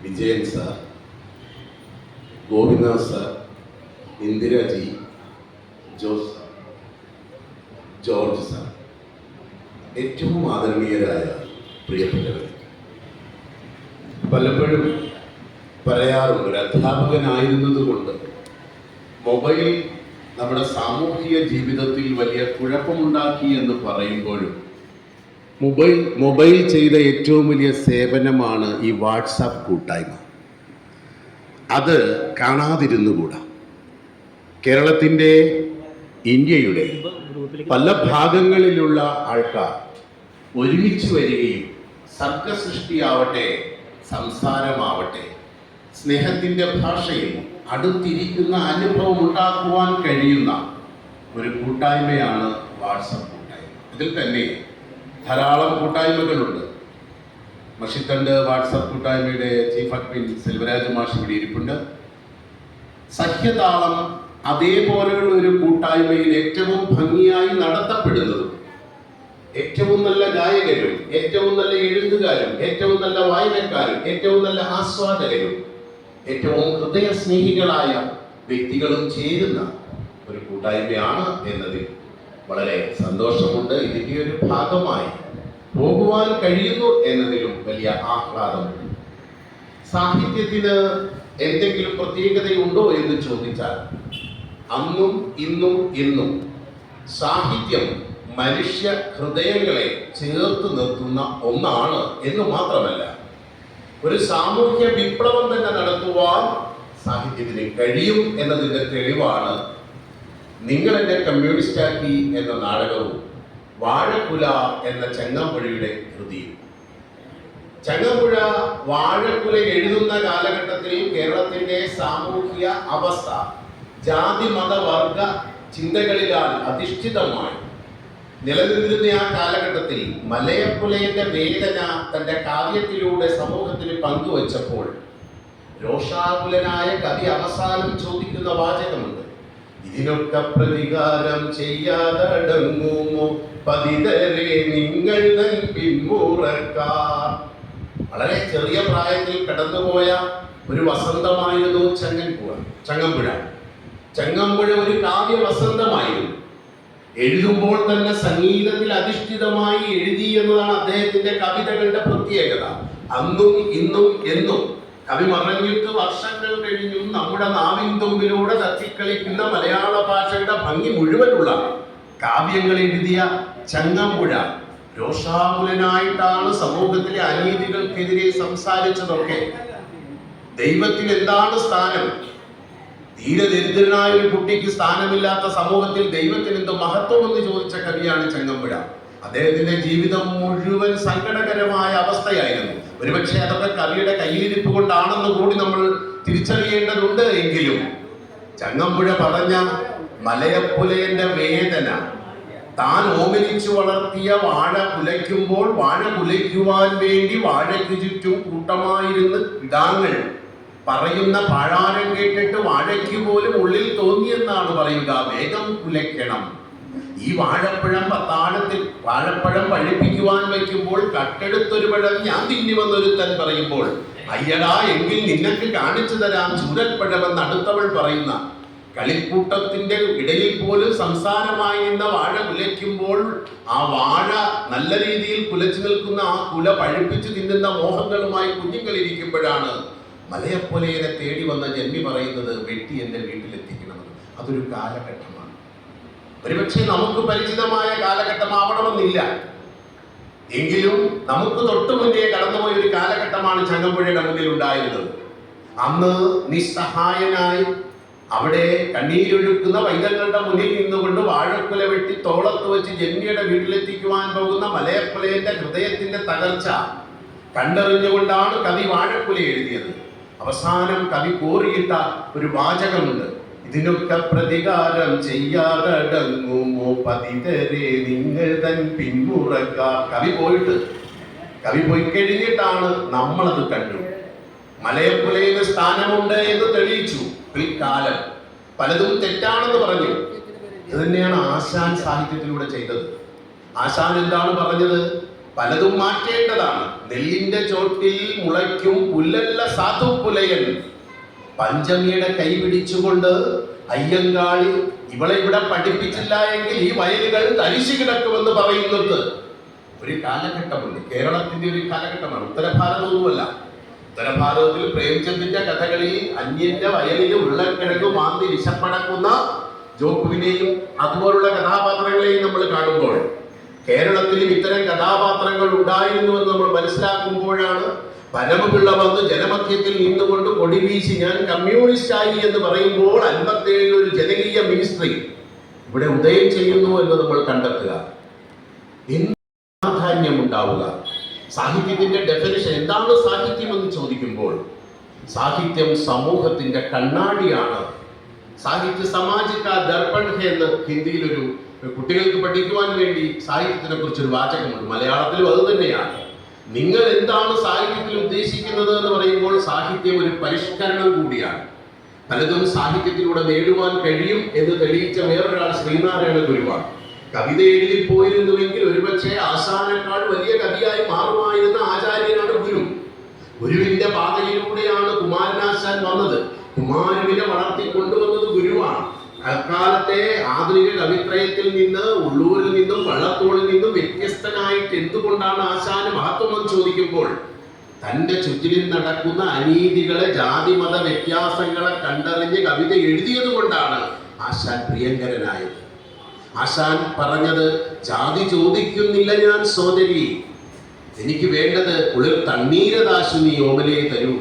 Vijayan sir, Gopinath sir, Indiraji, Jose sir, George sir, ഏറ്റവും ആദരണീയരായ പ്രിയപ്പെട്ടവർ, പലപ്പോഴും പറയാറുണ്ട് ഒരു അധ്യാപകനായിരുന്നത് കൊണ്ട് മൊബൈൽ നമ്മുടെ സാമൂഹിക ജീവിതത്തിൽ വലിയ കുഴപ്പമുണ്ടാക്കി എന്ന് പറയുമ്പോഴും മൊബൈൽ ചെയ്ത ഏറ്റവും വലിയ സേവനമാണ് ഈ വാട്സാപ്പ് കൂട്ടായ്മ. അത് കാണാതിരുന്നുകൂടാ. കേരളത്തിൻ്റെ, ഇന്ത്യയുടെ പല ഭാഗങ്ങളിലുള്ള ആൾക്കാർ ഒരുമിച്ച് വരികയും സർഗസൃഷ്ടിയാവട്ടെ, സംസാരമാവട്ടെ, സ്നേഹത്തിൻ്റെ ഭാഷയിൽ അടുത്തിരിക്കുന്ന അനുഭവം ഉണ്ടാക്കുവാൻ കഴിയുന്ന ഒരു കൂട്ടായ്മയാണ് വാട്സപ്പ് കൂട്ടായ്മ. ഇതിൽ തന്നെ ധാരാളം കൂട്ടായ്മകളുണ്ട്. മഷിത്തണ്ട് വാട്സപ്പ് കൂട്ടായ്മയുടെ ചീഫ് അഡ്മിൻ സെൽവരാജ് മാഷ് ഇവിടെ ഇരിപ്പുണ്ട്. സഖ്യതാളം അതേപോലെയുള്ള ഒരു കൂട്ടായ്മയിൽ ഏറ്റവും ഭംഗിയായി നടത്തപ്പെടുന്നതും ഏറ്റവും നല്ല ഗായകരും, ഏറ്റവും നല്ല എഴുത്തുകാരും, ഏറ്റവും നല്ല വായനക്കാരും, ഏറ്റവും നല്ല ആസ്വാദകരും, ഏറ്റവും ഹൃദയസ്നേഹികളായ വ്യക്തികളും ചേരുന്ന ഒരു കൂട്ടായ്മയാണ് എന്നതിൽ വളരെ സന്തോഷമുണ്ട്. ഇതിൻ്റെ ഒരു ഭാഗമായി പോകുവാൻ കഴിയുന്നു എന്നതിലും വലിയ ആഹ്ലാദമുണ്ട്. സാഹിത്യത്തിന് എന്തെങ്കിലും പ്രത്യേകതയുണ്ടോ എന്ന് ചോദിച്ചാൽ അന്നും ഇന്നും എന്നും സാഹിത്യം മനുഷ്യ ഹൃദയങ്ങളെ ചേർത്ത് നിർത്തുന്ന ഒന്നാണ് എന്ന് മാത്രമല്ല, ഒരു സാമൂഹ്യ വിപ്ലവം തന്നെ നടത്തുവാൻ സാഹിത്യത്തിന് കഴിയും എന്നതിൻ്റെ തെളിവാണ് നിങ്ങൾ എന്നെ കമ്മ്യൂണിസ്റ്റാക്കി എന്ന നാടകവും വാഴക്കുല എന്ന ചങ്ങമ്പുഴയുടെ കൃതിയും. ചങ്ങമ്പുഴ വാഴക്കുല എഴുതുന്ന കാലഘട്ടത്തിൽ കേരളത്തിന്റെ സാമൂഹിക അവസ്ഥ ജാതി മത വർഗ ചിന്തകളിലാൽ അധിഷ്ഠിതമായി നിലനിന്നിരുന്ന ആ കാലഘട്ടത്തിൽ മലയപ്പുലയന്റെ വേദന തന്റെ കാവ്യത്തിലൂടെ സമൂഹത്തിന് പങ്കുവച്ചപ്പോൾ രോഷാകുലനായ കവി അവസാനം ചോദിക്കുന്ന വാചകമുണ്ട്: ഇതിനൊക്കെ പ്രതികാരം ചെയ്യാതടങ്ങുമോ പതിതരെ നിങ്ങൾ പിന്മുറക്കാർ. വളരെ ചെറിയ പ്രായത്തിൽ കടന്നുപോയ ഒരു വസന്തമായിരുന്നു ചങ്ങമ്പുഴ ഒരു കാവ്യ വസന്തമായിരുന്നു. എഴുതുമ്പോൾ തന്നെ സംഗീതത്തിൽ അധിഷ്ഠിതമായി എഴുതി എന്നതാണ് അദ്ദേഹത്തിന്റെ കവിതകളുടെ പ്രത്യേകത. അന്നും ഇന്നും എന്നും കവി മറഞ്ഞിട്ട് വർഷങ്ങൾ കഴിഞ്ഞും നമ്മുടെ നാവിൻ തുമ്പിലൂടെ തത്തിക്കളിക്കുന്ന മലയാള ഭാഷയുടെ ഭംഗി മുഴുവനുള്ള കാവ്യങ്ങൾ എഴുതിയ ചങ്ങമ്പുഴ രോഷാകുലനായിട്ടാണ് സമൂഹത്തിലെ അനീതികൾക്കെതിരെ സംസാരിച്ചതൊക്കെ. ദൈവത്തിന് എന്താണ് സ്ഥാനം? തീരെ ദരിദ്രനായ ഒരു കുട്ടിക്ക് സ്ഥാനമില്ലാത്ത സമൂഹത്തിൽ ദൈവത്തിന് എന്ത് മഹത്വം എന്ന് ചോദിച്ച കവിയാണ് ചങ്ങമ്പുഴ. അദ്ദേഹത്തിന്റെ ജീവിതം മുഴുവൻ സങ്കടകരമായ അവസ്ഥയായിരുന്നു. ഒരുപക്ഷെ അതൊക്കെ കവിയുടെ കയ്യിലിരിപ്പ് കൊണ്ടാണെന്ന് കൂടി നമ്മൾ തിരിച്ചറിയേണ്ടതുണ്ട്. എങ്കിലും ചങ്ങമ്പുഴ പറഞ്ഞ മലയപ്പുലയന്റെ വേദന, താൻ ഓമനിച്ചു വളർത്തിയ വാഴ കുലയ്ക്കുമ്പോൾ വാഴ കുലയ്ക്കുവാൻ വേണ്ടി വാഴയ്ക്ക് ചുറ്റും കൂട്ടമായിരുന്ന് കിടാങ്ങൾ പറയുന്ന പാഴാരം കേട്ടിട്ട് വാഴയ്ക്ക് പോലും ഉള്ളിൽ തോന്നിയെന്നാണ് പറയുക, വേഗം കുലയ്ക്കണം. ഈ വാഴപ്പഴം വാഴപ്പഴം പഴിപ്പിക്കുവാൻ വയ്ക്കുമ്പോൾ കട്ടെടുത്തൊരു പഴം ഞാൻ തിന്നുവെന്നൊരുത്തൻ പറയുമ്പോൾ, അയ്യടാ എങ്കിൽ നിനക്ക് കാണിച്ചു തരാം ചൂരൽപ്പഴമെന്ന് അടുത്തവൾ പറയുന്ന കളിക്കൂട്ടത്തിന്റെ ഇടയിൽ പോലും സംസാരമായി നിന്ന വാഴ കുലയ്ക്കുമ്പോൾ ആ വാഴ നല്ല രീതിയിൽ കുലച്ചു നിൽക്കുന്ന ആ കുല പഴിപ്പിച്ച് തിന്നുന്ന മോഹങ്ങളുമായി കുഞ്ഞുങ്ങളിരിക്കുമ്പോഴാണ് മലയപ്പുലയനെ തേടി വന്ന ജന്മി പറയുന്നത്, വെട്ടി എൻ്റെ വീട്ടിലെത്തിക്കണമെന്ന്. അതൊരു കാലഘട്ടമാണ്. ഒരുപക്ഷെ നമുക്ക് പരിചിതമായ കാലഘട്ടമാവണമെന്നില്ല, എങ്കിലും നമുക്ക് തൊട്ടു മുന്നേ കടന്നുപോയ ഒരു കാലഘട്ടമാണ് ചങ്ങമ്പുഴയുടെ മുന്നിൽ ഉണ്ടായിരുന്നത്. അന്ന് നിസ്സഹായനായി അവിടെ കണ്ണീരൊഴുക്കുന്ന പൈതങ്ങളുടെ മുന്നിൽ നിന്നുകൊണ്ട് വാഴക്കുല വെട്ടി തോളത്ത് വെച്ച് ജന്മിയുടെ വീട്ടിലെത്തിക്കുവാൻ പോകുന്ന മലയപ്പുലയന്റെ ഹൃദയത്തിന്റെ തകർച്ച കണ്ടറിഞ്ഞുകൊണ്ടാണ് കവി വാഴക്കുല എഴുതിയത്. അവസാനം കവി കോറിയിട്ട ഒരു വാചകമുണ്ട്: ഇതിനൊക്കെ പ്രതികാരം ചെയ്യാതടങ്ങുമോ പതിതരെ നിങ്ങൾ തൻ പിന്മുറക്കാർ. കവി പോയി കഴിഞ്ഞിട്ടാണ് നമ്മളത് കണ്ടു. മലയപ്പുലയിന് സ്ഥാനമുണ്ട് എന്ന് തെളിയിച്ചു. പിൽക്കാലം പലതും തെറ്റാണെന്ന് പറഞ്ഞു. ഇത് തന്നെയാണ് ആശാൻ സാഹിത്യത്തിലൂടെ ചെയ്തത്. ആശാൻ എന്താണ് പറഞ്ഞത്? പലതും മാറ്റേണ്ടതാണ്. നെല്ലിന്റെ ചോട്ടിൽ മുളയ്ക്കും പുല്ലല്ല സാധു പുലയൻ. പഞ്ചമിയുടെ കൈ പിടിച്ചുകൊണ്ട് അയ്യങ്കാളി ഇവളെ ഇവിടെ പഠിപ്പിച്ചില്ല എങ്കിൽ ഈ വയലുകൾ തരിശു കിടക്കുമെന്ന് പറയുന്നത് ഒരു കാലഘട്ടമുണ്ട്. കേരളത്തിന്റെ ഒരു കാലഘട്ടമാണ്, ഉത്തരഭാരതമൊന്നുമല്ല. ഉത്തരഭാരതത്തിൽ പ്രേംചന്ദിന്റെ കഥകളിൽ അന്യന്റെ വയലിൽ ഉരുളക്കിഴങ്ങ് മാന്തി വിശപ്പടക്കുന്ന ജോക്കുവിനെയും അതുപോലുള്ള കഥാപാത്രങ്ങളെയും നമ്മൾ കാണുമ്പോൾ കേരളത്തിലും ഇത്തരം കഥാപാത്രങ്ങൾ ഉണ്ടായിരുന്നുവെന്ന് നമ്മൾ മനസ്സിലാക്കുമ്പോഴാണ് പരമപിള്ള വന്ന് ജനമധ്യത്തിൽ നിന്നുകൊണ്ട് കൊടിവീശി ഞാൻ കമ്മ്യൂണിസ്റ്റായി എന്ന് പറയുമ്പോൾ 57 ഒരു ജനകീയ മിനിസ്ട്രി ഇവിടെ ഉദയം ചെയ്യുന്നു എന്ന് നമ്മൾ കണ്ടെത്തുക. എന്ത് പ്രാധാന്യം ഉണ്ടാവുക? സാഹിത്യത്തിന്റെ ഡെഫിനിഷൻ എന്താണ് സാഹിത്യം എന്ന് ചോദിക്കുമ്പോൾ സാഹിത്യം സമൂഹത്തിന്റെ കണ്ണാടിയാണ്. സാഹിത്യ സമാജിക ദർപ്പൺ എന്ന് ഹിന്ദിയിൽ ഒരു കുട്ടികൾക്ക് പഠിക്കുവാൻ വേണ്ടി സാഹിത്യത്തിനെ കുറിച്ചൊരു വാചകമുണ്ട്. മലയാളത്തിലും അത് തന്നെയാണ്. നിങ്ങൾ എന്താണ് സാഹിത്യത്തിൽ ഉദ്ദേശിക്കുന്നത് എന്ന് പറയുമ്പോൾ സാഹിത്യം ഒരു പരിഷ്കരണം കൂടിയാണ്. പലതും സാഹിത്യത്തിലൂടെ നേടുവാൻ കഴിയും എന്ന് തെളിയിച്ച വേറൊരാൾ ശ്രീനാരായണ ഗുരുവാണ്. കവിത എഴുതി പോയിരുന്നുവെങ്കിൽ ഒരുപക്ഷെ ആശാനേക്കാൾ വലിയ കവിയായി മാറുമായിരുന്ന ആചാര്യനാണ് ഗുരു. ഗുരുവിന്റെ പാതയിലൂടെയാണ് കുമാരനാശാൻ വന്നത്. കുമാരനെ വളർത്തിക്കൊണ്ടുവന്നത് ഗുരുവാണ്. അക്കാലത്തെ ആധുനിക കവിത്രയത്തിൽ നിന്ന്, ഉള്ളൂരിൽ നിന്നും വള്ളത്തോളിൽ നിന്നും വ്യത്യസ്തനായിട്ട് എന്തുകൊണ്ടാണ് ആശാന് മഹത്വം എന്ന് ചോദിക്കുമ്പോൾ തന്റെ ചുറ്റിലും നടക്കുന്ന അനീതികളെ, ജാതിമത വ്യത്യാസങ്ങളെ കണ്ടറിഞ്ഞ് കവിത എഴുതിയത് കൊണ്ടാണ് ആശാൻ പ്രിയങ്കരനായത്. ആശാൻ പറഞ്ഞത്, ജാതി ചോദിക്കുന്നില്ല ഞാൻ സോദരി, എനിക്ക് വേണ്ടത് കുളിർ തണ്ണീരദാശു നീ ഓമലയെ തരൂ.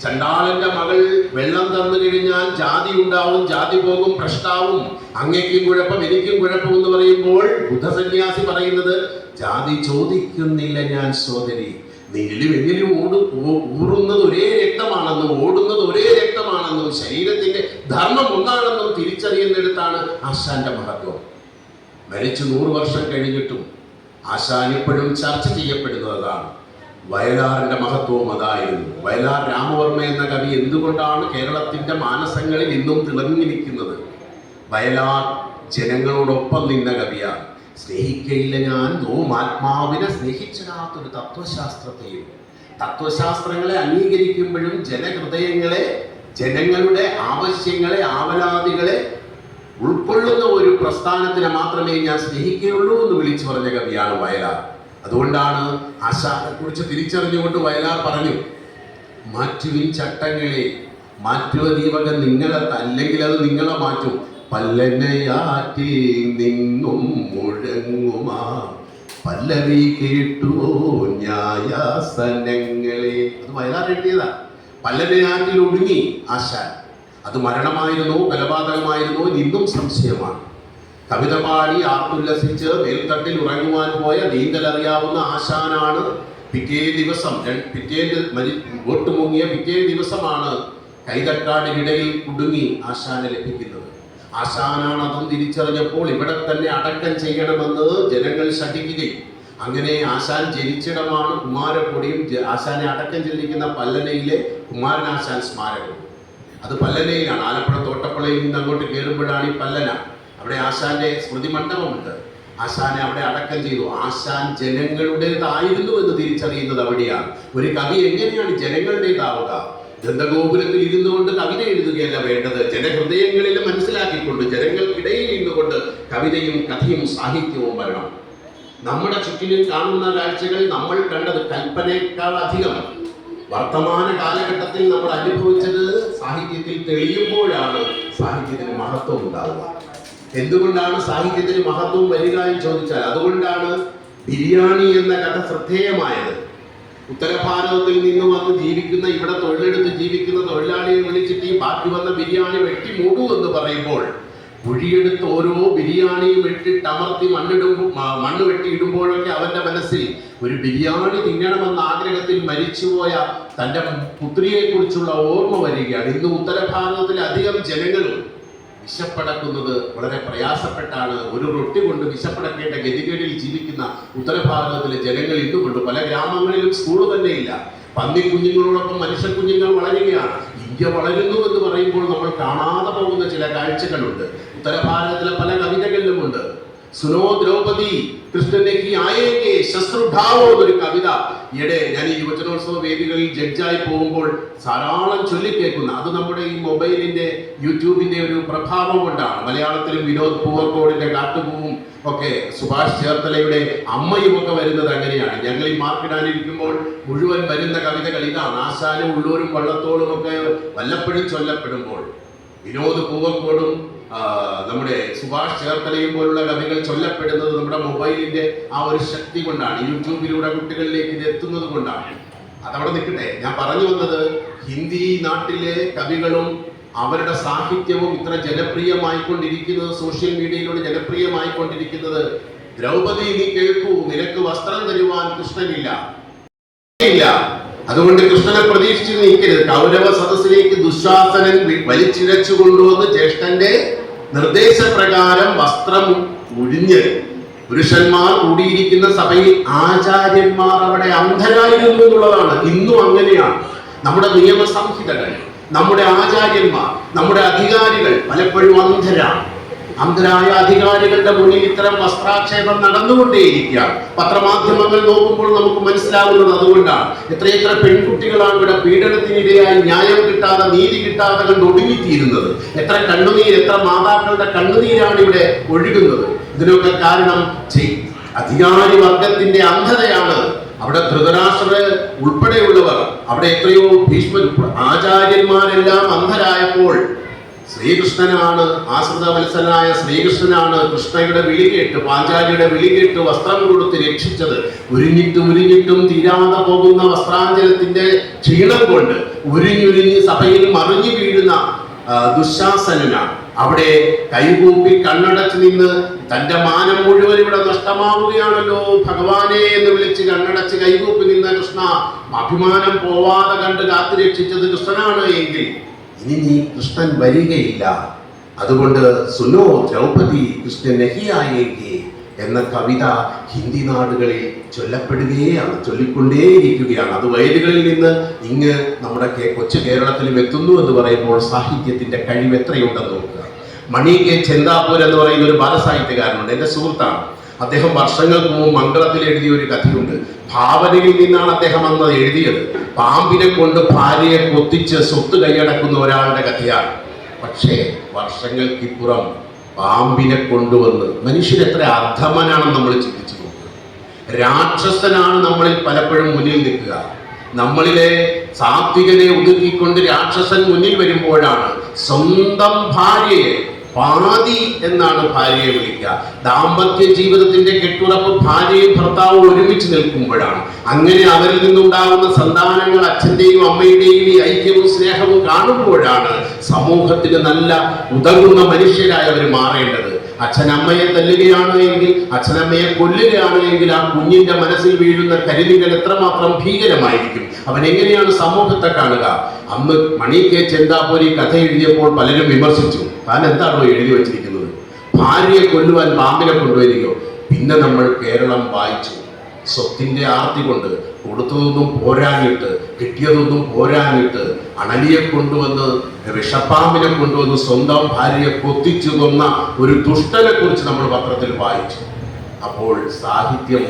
ചണ്ടാളന്റെ മകൾ വെള്ളം തന്നു കഴിഞ്ഞാൽ ജാതി ഉണ്ടാവും, ജാതി പോകും, പ്രശ്നാവും, അങ്ങേക്കും കുഴപ്പം എനിക്കും കുഴപ്പം എന്ന് പറയുമ്പോൾ ബുദ്ധസന്യാസി പറയുന്നത്, ജാതി ചോദിക്കുന്നില്ല ഞാൻ സോദരി, നീലും എന്നിലും ഊറുന്നത് ഒരേ രക്തമാണെന്നും ഓടുന്നത് ഒരേ രക്തമാണെന്നും ശരീരത്തിന്റെ ധർമ്മം ഒന്നാണെന്നും തിരിച്ചറിയുന്നിടത്താണ് ആശാന്റെ മഹത്വം. മരിച്ചു 100 വർഷം കഴിഞ്ഞിട്ടും ആശാൻ ഇപ്പോഴും ചർച്ച ചെയ്യപ്പെടുന്നതാണ്. വയലാറിന്റെ മഹത്വവും അതായിരുന്നു. വയലാർ രാമവർമ്മ എന്ന കവി എന്തുകൊണ്ടാണ് കേരളത്തിന്റെ മാനസങ്ങളിൽ ഇന്നും തിളങ്ങി നിൽക്കുന്നത്? വയലാർ ജനങ്ങളോടൊപ്പം നിന്ന കവിയാണ്. സ്നേഹിക്കയില്ല ഞാൻ ആത്മാവിനെ സ്നേഹിച്ചിടാത്തൊരു തത്വശാസ്ത്രത്തെയും. തത്വശാസ്ത്രങ്ങളെ അംഗീകരിക്കുമ്പോഴും ജനഹൃദയങ്ങളെ, ജനങ്ങളുടെ ആവശ്യങ്ങളെ, ആവലാതികളെ ഉൾക്കൊള്ളുന്ന ഒരു പ്രസ്ഥാനത്തിനെ മാത്രമേ ഞാൻ സ്നേഹിക്കുകയുള്ളൂ എന്ന് വിളിച്ചു പറഞ്ഞ കവിയാണ് വയലാർ. അതുകൊണ്ടാണ് ആശാനെ കുറിച്ച് തിരിച്ചറിഞ്ഞുകൊണ്ട് വയലാർ പറഞ്ഞു, മാറ്റുവിൻ ചട്ടങ്ങളെ, മാറ്റുവ ദീപകം നിങ്ങളെ, അല്ലെങ്കിൽ അത് നിങ്ങളെ മാറ്റും. പല്ലനയാറ്റിൽ നിന്നും മുഴങ്ങുമാ പല്ലവി കേട്ടുവോ ന്യായാസനങ്ങളെ. അത് വയലാർ എഴുതിയതാ. പല്ലനയാറ്റിൽ ഒടുങ്ങി ആശാൻ. അത് മരണമായിരുന്നോ കൊലപാതകമായിരുന്നോ ഇന്നും സംശയമാണ്. കവിത പാടി ആർത്തുല്ലസിച്ച് മേൽത്തട്ടിൽ ഉറങ്ങുവാൻ പോയ നീന്തലറിയാവുന്ന ആശാനാണ് പിറ്റേ ദിവസം വോട്ടുമുങ്ങിയ പിറ്റേ ദിവസമാണ് കൈതക്കാടിനിടയിൽ കുടുങ്ങി ആശാനെ ലഭിക്കുന്നത്. ആശാനാണ് അതും തിരിച്ചറിഞ്ഞപ്പോൾ ഇവിടെ തന്നെ അടക്കം ചെയ്യണമെന്ന് ജനങ്ങൾ ശഠിക്കുകയും അങ്ങനെ ആശാൻ ജനിച്ചിടമാണ് കുമാരപ്പൊടിയും ആശാനെ അടക്കം ചെയ്തിരിക്കുന്ന പല്ലനയിലെ കുമാരനാശാൻ സ്മാരകം. അത് പല്ലനയിലാണ്. ആലപ്പുഴ തോട്ടപ്പുഴയിൽ നിന്ന് അങ്ങോട്ട് കയറുമ്പോഴാണ് ഈ പല്ലന. അവിടെ ആശാന്റെ സ്മൃതി മണ്ഡപമുണ്ട്. ആശാനെ അവിടെ അടക്കം ചെയ്തു. ആശാൻ ജനങ്ങളുടേതായിരുന്നു എന്ന് തിരിച്ചറിയുന്നത് അവിടെയാണ്. ഒരു കവി എങ്ങനെയാണ് ജനങ്ങളുടേതാവുക? ഗന്ധഗോപുരത്തിൽ ഇരുന്നുകൊണ്ട് കവിത എഴുതുകയല്ല വേണ്ടത്, ജനഹൃദയങ്ങളിൽ മനസ്സിലാക്കിക്കൊണ്ട് ജനങ്ങൾക്കിടയിൽ ഇരുന്നുകൊണ്ട് കവിതയും കഥയും സാഹിത്യവും വരണം. നമ്മുടെ ചുറ്റിലും കാണുന്ന കാഴ്ചകൾ നമ്മൾ കണ്ടത് കൽപ്പനയേക്കാൾ അധികം വർത്തമാന കാലഘട്ടത്തിൽ നമ്മൾ അനുഭവിച്ചത് സാഹിത്യത്തിൽ തെളിയുമ്പോഴാണ് സാഹിത്യത്തിന് മഹത്വം ഉണ്ടാവുക. എന്തുകൊണ്ടാണ് സാഹിത്യത്തിന് മഹത്വം വരിക എന്ന് ചോദിച്ചാൽ അതുകൊണ്ടാണ് ബിരിയാണി എന്ന കഥ ശ്രദ്ധേയമായത്. ഉത്തരഭാരതത്തിൽ നിന്ന് വന്ന് ജീവിക്കുന്ന, ഇവിടെ തൊഴിലെടുത്ത് ജീവിക്കുന്ന തൊഴിലാളിയെ വിളിച്ചിട്ട് ഈ ബാക്കി വന്ന ബിരിയാണി വെട്ടി മൂടൂ എന്ന് പറയുമ്പോൾ കുഴിയെടുത്ത് ഓരോ ബിരിയാണിയും ഇട്ടിട്ട് അമർത്തി മണ്ണ് വെട്ടി ഇടുമ്പോഴൊക്കെ അവന്റെ മനസ്സിൽ ഒരു ബിരിയാണി തിന്നണമെന്ന ആഗ്രഹത്തിൽ മരിച്ചുപോയ തൻ്റെ പുത്രിയെ കുറിച്ചുള്ള ഓർമ്മ വരികയാണ്. ഇന്ന് ഉത്തരഭാരതത്തിലെ അധികം ജനങ്ങളും വിശപ്പടക്കുന്നത് വളരെ പ്രയാസപ്പെട്ടാണ്. ഒരു റൊട്ടി കൊണ്ട് വിശപ്പടക്കേണ്ട ഗതികേടിൽ ജീവിക്കുന്ന ഉത്തരഭാരതത്തിലെ ജനങ്ങൾ ഇന്നുകൊണ്ട് പല ഗ്രാമങ്ങളിലും സ്കൂൾ തന്നെയില്ല. പന്നിക്കുഞ്ഞുങ്ങളോടൊപ്പം മനുഷ്യ കുഞ്ഞുങ്ങൾ വളരുകയാണ്. ഇന്ത്യ വളരുന്നു എന്ന് പറയുമ്പോൾ നമ്മൾ കാണാതെ പോകുന്ന ചില കാഴ്ചകളുണ്ട്. ഉത്തരഭാരതത്തിലെ പല കവിതകളിലുമുണ്ട്. സുനോ ദ്രൗപദി കൃഷ്ണനെ കി ആയേങ്കെ ശസ്ത്രുഭാവോ എന്നൊരു കവിത ഈയിടെ ഞാൻ ഈ യുവജനോത്സവ വേദികളിൽ ജഡ്ജായി പോകുമ്പോൾ ധാരാളം ചൊല്ലിക്കേൾക്കുന്ന, അത് നമ്മുടെ ഈ മൊബൈലിന്റെ യൂട്യൂബിന്റെ ഒരു പ്രഭാവം കൊണ്ടാണ്. മലയാളത്തിലും വിനോദ് പൂവക്കോടിന്റെ കാട്ടുപൂവും ഒക്കെ സുഭാഷ് ചേർത്തലയുടെ അമ്മയും ഒക്കെ വരുന്നത് അങ്ങനെയാണ്. ഞങ്ങൾ ഈ മാർക്കിടാനിരിക്കുമ്പോൾ മുഴുവൻ വരുന്ന കവിതകൾ ഇതാണ്. ആശാനും ഉള്ളൂരും വള്ളത്തോളും ഒക്കെ വല്ലപ്പോഴും ചൊല്ലപ്പെടുമ്പോൾ വിനോദ് പൂവക്കോടും നമ്മുടെ സുഭാഷ് ചേർത്തലയും പോലുള്ള കവികൾ ചൊല്ലപ്പെടുന്നത് നമ്മുടെ മൊബൈലിന്റെ ആ ഒരു ശക്തി കൊണ്ടാണ്. യൂട്യൂബിലൂടെ കുട്ടികളിലേക്ക് ഇത് എത്തുന്നത് കൊണ്ടാണ്. അതവിടെ നിൽക്കട്ടെ. ഞാൻ പറഞ്ഞു വന്നത്, ഹിന്ദി നാട്ടിലെ കവികളും അവരുടെ സാഹിത്യവും ഇത്ര ജനപ്രിയമായിക്കൊണ്ടിരിക്കുന്നത്, സോഷ്യൽ മീഡിയയിലൂടെ ജനപ്രിയമായിക്കൊണ്ടിരിക്കുന്നത്, ദ്രൗപദി നീ കേൾക്കൂ, നിനക്ക് വസ്ത്രം തരുവാൻ കൃഷ്ണനില്ല. അതുകൊണ്ട് കൃഷ്ണനെ പ്രതീക്ഷിച്ച് നീക്കരുത്. കൗരവ സദസ്സിലേക്ക് ദുശാസനൻ വലിച്ചിഴച്ചു കൊണ്ടുവന്ന് ജ്യേഷ്ഠന്റെ നിർദ്ദേശപ്രകാരം വസ്ത്രം ഒഴിഞ്ഞ് പുരുഷന്മാർ കൂടിയിരിക്കുന്ന സഭയിൽ ആചാര്യന്മാർ അവിടെ അന്ധരായിരുന്നു എന്നുള്ളതാണ്. ഇന്നും അങ്ങനെയാണ്. നമ്മുടെ നിയമസംഹിതകൾ, നമ്മുടെ ആചാര്യന്മാർ, നമ്മുടെ അധികാരികൾ പലപ്പോഴും അന്ധരാണ്. അന്ധരായ അധികാരികളുടെ മുന്നിൽ ഇത്തരം വസ്ത്രാക്ഷേപം നടന്നുകൊണ്ടേയിരിക്കുകയാണ്. പത്രമാധ്യമങ്ങൾ നോക്കുമ്പോൾ നമുക്ക് മനസ്സിലാവുന്നത് അതുകൊണ്ടാണ്. എത്രയെത്ര പെൺകുട്ടികളാണ് ഇവിടെ പീഡനത്തിനിരയായി ന്യായം കിട്ടാതെ, നീതി കിട്ടാതെ കണ്ട് ഒടുങ്ങിത്തീരുന്നത്. എത്ര കണ്ണുനീർ, എത്ര മാതാക്കളുടെ കണ്ണുനീരാണ് ഇവിടെ ഒഴുകുന്നത്. ഇതിനൊക്കെ കാരണം അധികാരി വർഗത്തിന്റെ അന്ധതയാണ്. അവിടെ ധൃതരാഷ്ട്ര ഉൾപ്പെടെയുള്ളവർ, അവിടെ എത്രയോ ഭീഷ്മ ആചാര്യന്മാരെല്ലാം അന്ധരായപ്പോൾ ശ്രീകൃഷ്ണനാണ്, ആശ്രിത വത്സനായ ശ്രീകൃഷ്ണനാണ് കൃഷ്ണയുടെ വിളി കേട്ട്, പാഞ്ചാലിയുടെ വിളി കേട്ട് വസ്ത്രം കൊടുത്ത് രക്ഷിച്ചത്. ഉരിഞ്ഞിട്ടും തീരാതെ പോകുന്ന വസ്ത്രാഞ്ചലത്തിന്റെ ക്ഷീണം കൊണ്ട് ഉരിഞ്ഞുരിഞ്ഞ് സഭയിൽ മറിഞ്ഞു വീഴുന്ന ദുശാസനാണ് അവിടെ കൈകൂപ്പി കണ്ണടച്ച് നിന്ന് തന്റെ മാനം മുഴുവൻ ഇവിടെ നഷ്ടമാവുകയാണല്ലോ ഭഗവാനെ എന്ന് വിളിച്ച് കണ്ണടച്ച് കൈകൂപ്പി നിന്ന കൃഷ്ണ അഭിമാനം പോവാതെ കണ്ട് കാത്തു രക്ഷിച്ചത് കൃഷ്ണനാണ് എങ്കിൽ ഇനി നീ കൃഷ്ണൻ വരികയില്ല. അതുകൊണ്ട് സുനോ ദ്രൗപദി കൃഷ്ണൻ നഹിയായേക്ക് എന്ന കവിത ഹിന്ദി നാടുകളിൽ ചൊല്ലപ്പെടുകയാണ്, ചൊല്ലിക്കൊണ്ടേയിരിക്കുകയാണ്. അത് വയലുകളിൽ നിന്ന് ഇങ്ങ് നമ്മുടെ കൊച്ചു കേരളത്തിലും എത്തുന്നു എന്ന് പറയുമ്പോൾ സാഹിത്യത്തിന്റെ കഴിവ് എത്രയുണ്ടെന്ന് നോക്കുക. മണി കെ ചെന്താപൂർ എന്ന് പറയുന്ന ഒരു ബാലസാഹിത്യകാരനുണ്ട്, എൻ്റെ സുഹൃത്താണ്. അദ്ദേഹം വർഷങ്ങൾക്ക് മുമ്പ് മംഗളത്തിൽ എഴുതിയ ഒരു കഥയുണ്ട്. ഭാവനയിൽ നിന്നാണ് അദ്ദേഹം അന്ന് എഴുതിയത്. പാമ്പിനെ കൊണ്ട് ഭാര്യയെ കൊത്തിച്ച് സ്വത്ത് കൈയടക്കുന്ന ഒരാളുടെ കഥയാണ്. പക്ഷേ വർഷങ്ങൾക്കിപ്പുറം പാമ്പിനെ കൊണ്ടുവന്ന് മനുഷ്യൻ എത്ര അധമനാണെന്ന് നമ്മൾ ചിന്തിച്ചു നോക്കുക. രാക്ഷസനാണ് നമ്മളിൽ പലപ്പോഴും മുന്നിൽ നിൽക്കുക. നമ്മളിലെ സാത്വികനെ ഒതുക്കിക്കൊണ്ട് രാക്ഷസൻ മുന്നിൽ വരുമ്പോഴാണ് സ്വന്തം ഭാര്യയെ പാതി എന്നാണ് ഭാര്യയെ വിളിക്കുക. ദാമ്പത്യ ജീവിതത്തിന്റെ കെട്ടുറപ്പ് ഭാര്യയും ഭർത്താവും ഒരുമിച്ച് നിൽക്കുമ്പോഴാണ്. അങ്ങനെ അവരിൽ നിന്നുണ്ടാകുന്ന സന്താനങ്ങൾ അച്ഛന്റെയും അമ്മയുടെയും ഈ ഐക്യവും സ്നേഹവും കാണുമ്പോഴാണ് സമൂഹത്തിന് നല്ല ഉതകുന്ന മനുഷ്യരായി അവർ മാറേണ്ടത്. അച്ഛനമ്മയെ തല്ലുകയാണ് എങ്കിൽ, അച്ഛനമ്മയെ കൊല്ലുകയാണ് എങ്കിൽ ആ കുഞ്ഞിന്റെ മനസ്സിൽ വീഴുന്ന കരിനികൾ എത്രമാത്രം ഭീകരമായിരിക്കും. അവൻ എങ്ങനെയാണ് സമൂഹത്തെ കാണുക? അന്ന് മണി കെ ചെന്താപൂരി കഥ എഴുതിയപ്പോൾ പലരും വിമർശിച്ചു, താൻ എന്താണോ എഴുതി വച്ചിരിക്കുന്നത്, ഭാര്യയെ കൊല്ലുവാൻ പാമ്പിനെ കൊണ്ടുവരികയോ? പിന്നെ നമ്മൾ കേരളം വായിച്ചു. സ്വത്തിന്റെ ആർത്തി കൊണ്ട് കൊടുത്തതൊന്നും പോരാഞ്ഞിട്ട്, കിട്ടിയതൊന്നും പോരാഞ്ഞിട്ട് അണലിയെ കൊണ്ടുവന്ന്, വിഷപ്പാമ്പിനെ കൊണ്ടുവന്ന് സ്വന്തം ഭാര്യയെ കൊത്തിച്ചു കൊന്ന ഒരു ദുഷ്ടനെ കുറിച്ച് നമ്മൾ പത്രത്തിൽ വായിച്ചു. അപ്പോൾ സാഹിത്യം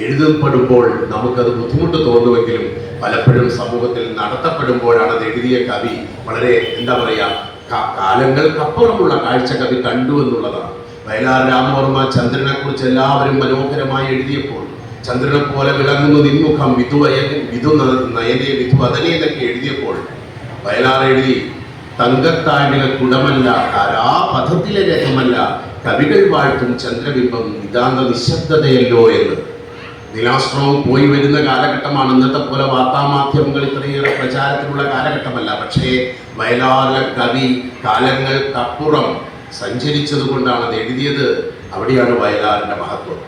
എഴുതപ്പെടുമ്പോൾ നമുക്കത് ബുദ്ധിമുട്ട് തോന്നുമെങ്കിലും പലപ്പോഴും സമൂഹത്തിൽ നടത്തപ്പെടുമ്പോഴാണ് അത് എഴുതിയ കവി വളരെ എന്താ പറയുക, കാലങ്ങൾക്കപ്പുറമുള്ള കാഴ്ച കവി കണ്ടു എന്നുള്ളതാണ്. വയലാർ രാമവർമ്മ ചന്ദ്രനെ കുറിച്ച് എല്ലാവരും മനോഹരമായി എഴുതിയപ്പോൾ, ചന്ദ്രനെ പോലെ വിളങ്ങുന്നു നിൻമുഖം വിധു നയനെ വിധു അതനെ എന്നൊക്കെ എഴുതിയപ്പോൾ വയലാർ എഴുതി, തങ്കത്താഴിക കുടമല്ല താരാപഥത്തിലെ രഥമല്ല കവികൾ വാഴ്ത്തും ചന്ദ്രബിംബം നിതാന്ത നിശബ്ദതയല്ലോ എന്ന്. നിലാശ്രമം പോയി വരുന്ന കാലഘട്ടമാണ്. ഇന്നത്തെ പോലെ വാർത്താമാധ്യമങ്ങൾ ഇത്രയേറെ പ്രചാരത്തിലുള്ള കാലഘട്ടമല്ല. പക്ഷേ വയലാറിലെ കവി കാലങ്ങൾക്കപ്പുറം സഞ്ചരിച്ചത് കൊണ്ടാണ് അത് എഴുതിയത്. അവിടെയാണ് വയലാറിന്റെ മഹത്വം.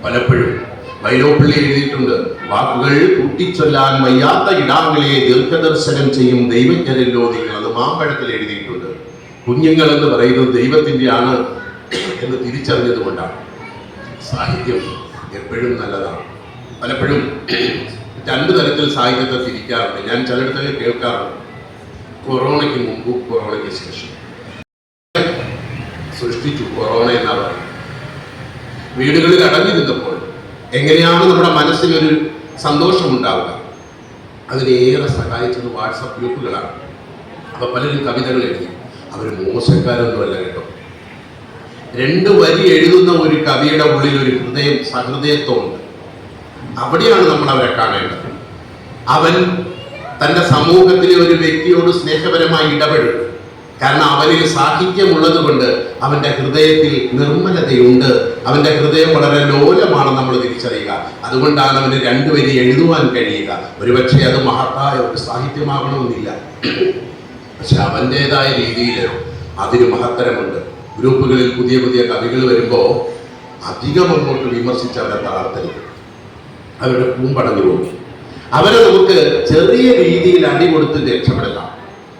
പലപ്പോഴും വൈലോപ്പിള്ളി എഴുതിയിട്ടുണ്ട്, വാക്കുകൾ കൂട്ടിച്ചൊല്ലാൻ വയ്യാത്ത ഇടാങ്ങളെ ദീർഘദർശനം ചെയ്യും ദൈവജ്ഞരല്ലോ നിങ്ങൾ. അത് മാമ്പഴത്തിൽ എഴുതിയിട്ടുണ്ട്. കുഞ്ഞുങ്ങൾ എന്ന് പറയുന്നത് ദൈവത്തിൻ്റെ ആണ് എന്ന് തിരിച്ചറിഞ്ഞത് കൊണ്ടാണ്. സാഹിത്യം എപ്പോഴും നല്ലതാണ്. പലപ്പോഴും രണ്ടു തരത്തിൽ സാഹിത്യത്തെ തിരിക്കാറുണ്ട്. ഞാൻ ചിലയിടത്തൊക്കെ കേൾക്കാറുണ്ട്, കൊറോണയ്ക്ക് മുമ്പ് കൊറോണയ്ക്ക് ശേഷം സൃഷ്ടിച്ചു കൊറോണ എന്നാ പറയുന്നത്. വീടുകളിൽ അടഞ്ഞു നിന്നപ്പോൾ എങ്ങനെയാണ് നമ്മുടെ മനസ്സിനൊരു സന്തോഷമുണ്ടാവുക? അതിനേറെ സഹായിച്ചത് വാട്സപ്പ് ഗ്രൂപ്പുകളാണ്. അപ്പൊ പലരും കവിതകൾ എഴുതി. അവർ മോശക്കാരൊന്നുമല്ല കേട്ടോ. 2 വരി എഴുതുന്ന ഒരു കവിയുടെ ഉള്ളിൽ ഒരു ഹൃദയം, സഹൃദയത്വമുണ്ട്. അവിടെയാണ് നമ്മൾ അവരെ കാണേണ്ടത്. അവൻ തൻ്റെ സമൂഹത്തിലെ ഒരു വ്യക്തിയോട് സ്നേഹപരമായി ഇടപെടും. കാരണം അവനിൽ സാഹിത്യമുള്ളത് കൊണ്ട് അവൻ്റെ ഹൃദയത്തിൽ നിർമ്മലതയുണ്ട്. അവൻ്റെ ഹൃദയം വളരെ ലോലമാണ് നമ്മൾ തിരിച്ചറിയുക. അതുകൊണ്ടാണ് അവന് 2 വരി എഴുതുവാൻ കഴിയുക. ഒരുപക്ഷെ അത് മഹത്തായ ഒരു സാഹിത്യമാകണമെന്നില്ല, പക്ഷെ അവൻ്റെതായ രീതിയിൽ അതിന് മഹത്തരമുണ്ട്. ഗ്രൂപ്പുകളിൽ പുതിയ പുതിയ കവികൾ വരുമ്പോൾ അധികം അങ്ങോട്ട് വിമർശിച്ച് അവരെ തളർത്തരുത്. അവരുടെ പൂമ്പടഞ്ഞു പോകും. അവരെ നമുക്ക് ചെറിയ രീതിയിൽ അടി കൊടുത്ത് രക്ഷപ്പെടുത്താം.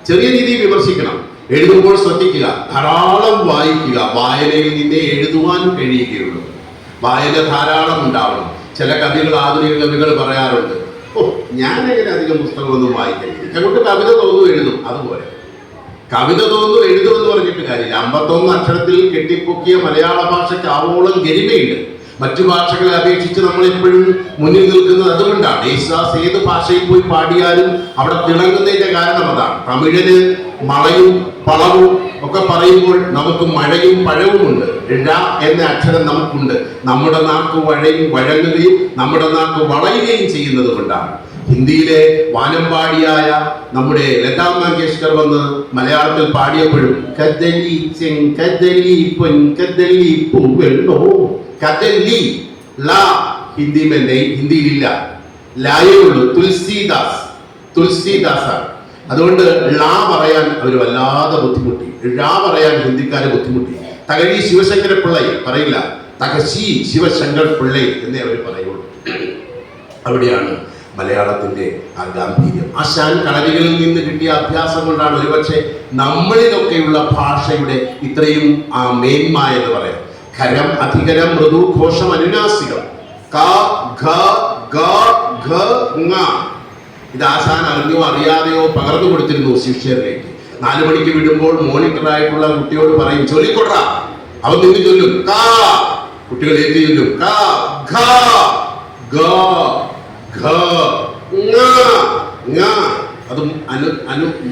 ചെറിയ രീതിയിൽ വിമർശിക്കണം. എഴുതുമ്പോൾ ശ്രദ്ധിക്കുക, ധാരാളം വായിക്കുക. വായനയിൽ നിന്നേ എഴുതുവാൻ കഴിയുകയുള്ളൂ. വായന ധാരാളം ഉണ്ടാവണം. ചില കവികൾ, ആധുനിക കവികൾ പറയാറുണ്ട്, ഞാനങ്ങനെ അധികം പുസ്തകമൊന്നും വായിക്കരുത്, അങ്ങോട്ട് കവിത തോന്നും എഴുതും. അതുപോലെ കവിത തോന്നും എഴുതുമെന്ന് പറഞ്ഞിട്ട് കാര്യമില്ല. 51 അക്ഷരത്തിൽ കെട്ടിപ്പൊക്കിയ മലയാള ഭാഷയ്ക്ക് ആവോളം ഗരിമയുണ്ട്. മറ്റു ഭാഷകളെ അപേക്ഷിച്ച് നമ്മൾ എപ്പോഴും മുന്നിൽ നിൽക്കുന്നത് അതുകൊണ്ടാണ്. യേശുദാസ് ഏത് ഭാഷയിൽ പോയി പാടിയാലും അവിടെ തിളങ്ങുന്നതിന്റെ കാരണം അതാണ്. തമിഴിന് മളയും പളവും ഒക്കെ പറയുമ്പോൾ നമുക്ക് മഴയും പഴവുമുണ്ട്. ഴ എന്ന അക്ഷരം നമുക്കുണ്ട്. നമ്മുടെ നാക്ക് വഴങ്ങുകയും നമ്മുടെ നാക്ക് വളയുകയും ചെയ്യുന്നത് കൊണ്ടാണ്. ഹിന്ദിയിലെ വാനമ്പാടിയായ നമ്മുടെ ലതാ മങ്കേഷ്കർ വന്ന് മലയാളത്തിൽ പാടിയപ്പോഴും കദലി ചെങ്കദലി പൊൻകദലി പൂവെള്ളോ, കദലി ലാ ഹിന്ദി ഹിന്ദിയിലില്ല, ലായേ ഉള്ളൂ. തുളസിദാസാണ്. അതുകൊണ്ട് ലാ പറയാൻ അവർ വല്ലാതെ ബുദ്ധിമുട്ടി. ഴ പറയാൻ ഹിന്ദിക്കാരെ ബുദ്ധിമുട്ടി. തകഴി ശിവശങ്കര പിള്ളൈ പറയില്ല, തകശി ശിവശങ്കർ പിള്ളൈ എന്നേ അവർ പറയുള്ളൂ. അവിടെയാണ് മലയാളത്തിന്റെ ആ ഗാംഭീര്യം. ആശാൻ കളരികളിൽ നിന്ന് കിട്ടിയ അഭ്യാസം കൊണ്ടാണ് ഒരുപക്ഷെ നമ്മളിലൊക്കെയുള്ള ഭാഷയുടെ ഇത്രയും ആ മേന്മ എന്ന് പറയാം. ഖരം, അധികരം, മൃദു, ഘോഷം, അനുനാസികം. ക, ഘ, ഗ, ഘ, ങ. ഇത് ആശാൻ അറിഞ്ഞോ അറിയാതെയോ പകർന്നു കൊടുത്തിരുന്നു ശിഷ്യരിലേക്ക്. 4 മണിക്ക് വിടുമ്പോൾ മോണിറ്ററായിട്ടുള്ള കുട്ടിയോട് പറയും, ചൊല്ലിക്കൊട. അവൻ നിന്ന് ചൊല്ലും ക, കുട്ടികൾ ഏറ്റി ചൊല്ലും ക, ഘ, ഗ, ഘ, ങ, ങ. അതും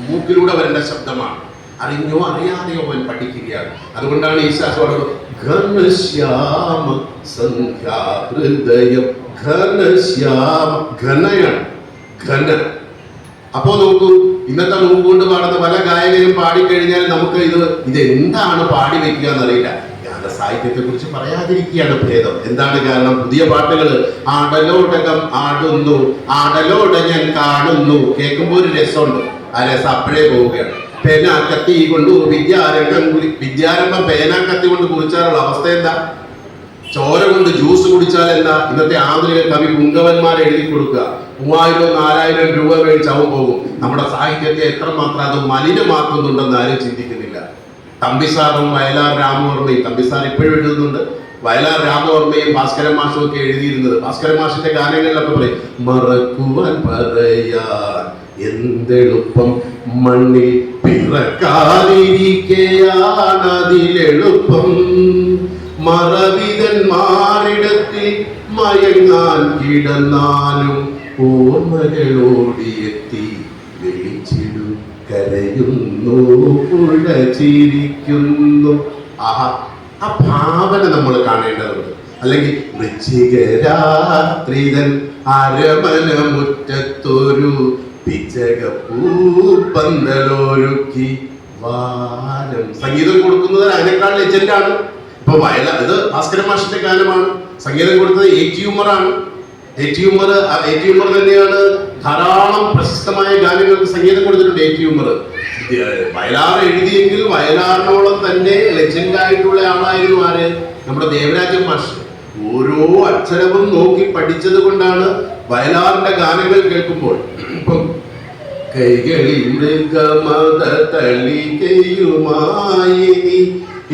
മൂക്കിലൂടെ വരേണ്ട ശബ്ദമാണ്. അറിഞ്ഞോ അറിയാതെയോ അവൻ പഠിക്കുകയാണ്. അതുകൊണ്ടാണ് ഈശാസ് പറയുന്നത് ഘനശ്യാമ സന്ധ്യാഹൃദയം. ഘനശ്യാമ, ഘനയാണ്, ഘന. അപ്പോ നോക്കൂ, ഇന്നത്തെ മൂക്ക് കൊണ്ട് പാടുന്ന പല ഗായകരും പാടിക്കഴിഞ്ഞാൽ നമുക്ക് ഇതെന്താണ് പാടി വെക്കുക എന്നറിയില്ല. സാഹിത്യത്തെ കുറിച്ച് പറയാതിരിക്കുകയാണ് ഭേദം. എന്താണ് കാരണം? പുതിയ പാട്ടുകൾ ആടലോടകം ആടുന്നു, ആടലോട ഞാൻ കാണുന്നു, കേൾക്കുമ്പോൾ ഒരു രസമുണ്ട്. ആ രസം അപ്പോഴേ പോവുകയാണ്. പേനാക്കത്തി കൊണ്ട് വിദ്യാരംഭം പേനാക്കത്തി കൊണ്ട് കുറിച്ചാലുള്ള അവസ്ഥ എന്താ? ചോര കൊണ്ട് ജ്യൂസ് കുടിച്ചാൽ എന്താ? ഇന്നത്തെ ആധുനിക കവി പുങ്കവന്മാരെ എഴുതി കൊടുക്കുക. 3000-4000 രൂപ മേടിച്ച് അവൻ പോകും. നമ്മുടെ സാഹിത്യത്തെ എത്രമാത്രം അത് മലിനമാക്കുന്നുണ്ടെന്ന് ആരും ചിന്തിക്കുന്നില്ല. തമ്പിസാറും വയലാർ രാമവർമ്മയും, തമ്പിസാർ ഇപ്പോഴും എഴുതുന്നുണ്ട്, വയലാർ രാമവർമ്മയും ഭാസ്കരൻ മാഷും ഒക്കെ എഴുതിയിരുന്നത്. ഭാസ്കരൻ മാഷിന്റെ ഗാനങ്ങളിലൊക്കെ പറയും, മറക്കുവാൻ പറയാൻ എന്തെളുപ്പം, മണ്ണിൽ പിറക്കാതിരിക്കയാണ് അതിലെളുപ്പം, മറവിതന്മാരിടത്തിൽ മയങ്ങാൻ കിടന്നാലും ഓർമ്മകളോടിയെത്തി വിളിച്ചിടു, കരയുന്നു, പുഴ ചിരിക്കുന്നു. ആഹാ, ആ ഭാവന നമ്മൾ കാണേണ്ടതുണ്ട്. അല്ലെങ്കിൽ വൃശ്ചികരാത്രിതൻ അരമന മുറ്റത്തൊരു പിച്ചകപ്പൂപ്പന്തലൊരുക്കി വാനം. സംഗീതം കൊടുക്കുന്നത് അതിനേക്കാൾ ലെജൻഡാണ്. ഇപ്പൊ ഇത് ഭാസ്കരൻ മാഷിന്റെ ഗാനമാണ്. സംഗീതം കൊടുത്തത് എ.ടി. ഉമ്മറാണ്. എ.ടി. ഉമ്മർ തന്നെയാണ് ധാരാളം പ്രശസ്തമായ ഗാനങ്ങൾക്ക് സംഗീതം കൊടുത്തിട്ടുണ്ട്. എ.ടി. ഉമ്മർ വയലാർ എഴുതിയെങ്കിൽ വയലാറിനോളം തന്നെ ലെജൻഡായിട്ടുള്ള ആളായിരുന്നു ആര്? നമ്മുടെ ദേവരാജൻ മാഷ്. ഓരോ അക്ഷരവും നോക്കി പഠിച്ചത് കൊണ്ടാണ് വയലാറിന്റെ ഗാനങ്ങൾ കേൾക്കുമ്പോൾ ഇപ്പം കൈകളിൽ മൃഗമത തളികയുമായി